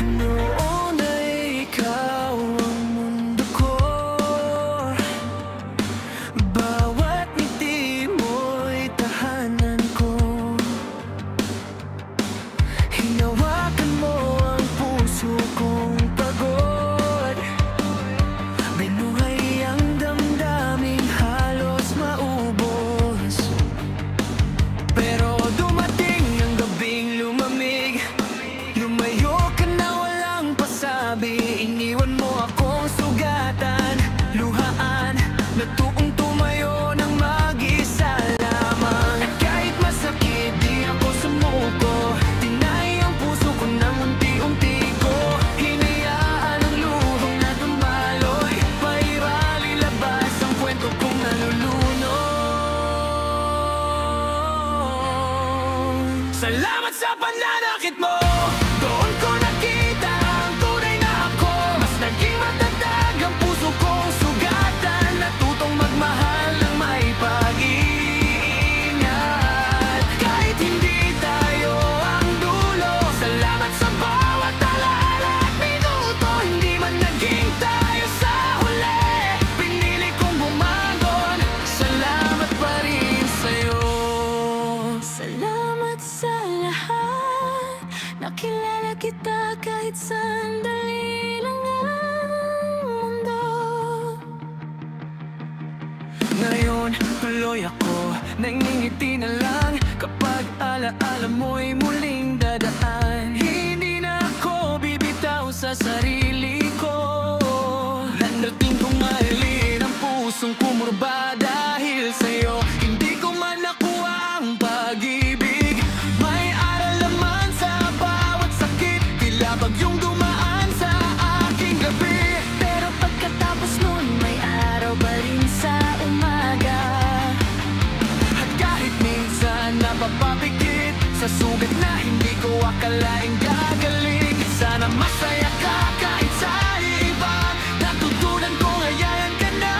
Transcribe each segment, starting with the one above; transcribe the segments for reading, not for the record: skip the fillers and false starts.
Noon ay ikaw ang mundo ko. Bawat ngiti mo'y tahanan ko. Hinawakan mo ang puso kong pagod. Binuhay ang damdaming halos maubos. Pero dumating ang gabing lumamig. Lumayo ka na walang pasabi. Iniwan mo akong sugatan, luhaan, na tuong tumayo ng mag-isa lamang. At kahit masakit, di ako sumuko. Tinay ang puso ko ng unti-unti ko. Hinayaan ang luhong na dumaloy. Pairali labas ang kwento kong nalulunod. Salamat sa pananakit mo. Doon ko nakita ang tunay na ako. Mas naging matatag ang puso kong sugatan. Natutong magmahal ng may pag-iingat. Kahit hindi tayo ang dulo. Salamat sa bawat alaala at minuto. Hindi man naging tayo sa huli. Pinili kong bumangon. Salamat pa rin sa'yo. Salamat sa lahat. Nakilala kita kahit sandali lang ang mundo. Ngayon, tuloy ako, nangingiti na lang kapag alaala mo'y muling dadaan. Hindi na ako bibitaw sa sarili ko. Nandating kong mahalin ang pusong kumurba dahil sa'yo. Hindi ko man nakuha ang pag-ibig. May aral naman sa bawat sakit. Tila bagyong dumaan sa aking gabi. Pero pagkatapos nun, may araw pa rin sa umaga. At kahit minsan napapapikit sa sugat na hindi ko akalaing gagaling. Sana masaya ka kahit sa iba. Natutunan ko ngayon ka na.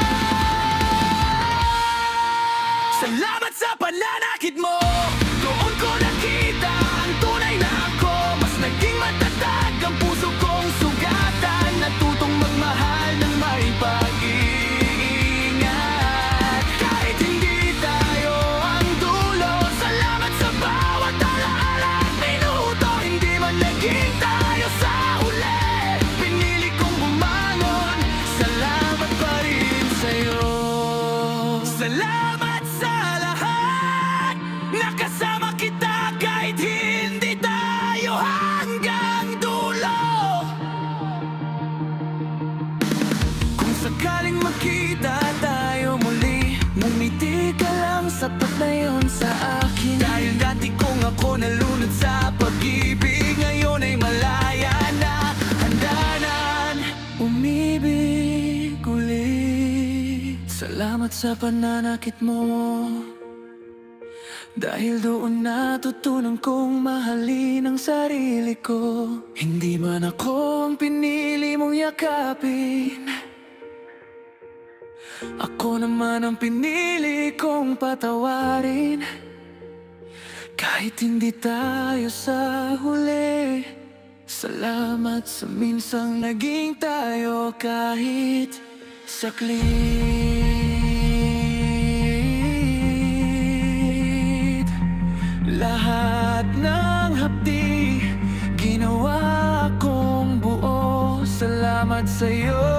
Salamat sa pananakit mo. Doon ko nakita ang tunay na ako. Mas naging matatag ang puso kong sugatan. Natutong magmahal ng may pag-iingat. Kahit hindi tayo ang dulo. Salamat sa bawat alaala at minuto. Hindi man naging tayo sa huli. Pinili kong bumangon. Salamat pa rin sa'yo. Salamat sa lahat. Nakasama kita kahit hindi tayo hanggang dulo. Kung sakaling makita tayo muli, ngumiti ka lang, sapat na yun sa akin. Dahil dati kong ako nalunod sa pag-ibig, ngayon ay malaya na. Handa nang umibig ulit. Salamat sa pananakit mo. Dahil doon natutunan kong mahalin ang sarili ko. Hindi man ako ang pinili mong yakapin. Ako naman ang pinili kong patawarin. Kahit hindi tayo sa huli. Salamat sa minsang naging tayo kahit saglit. Lahat ng hapdi ginawa kong buo. Salamat sa'yo.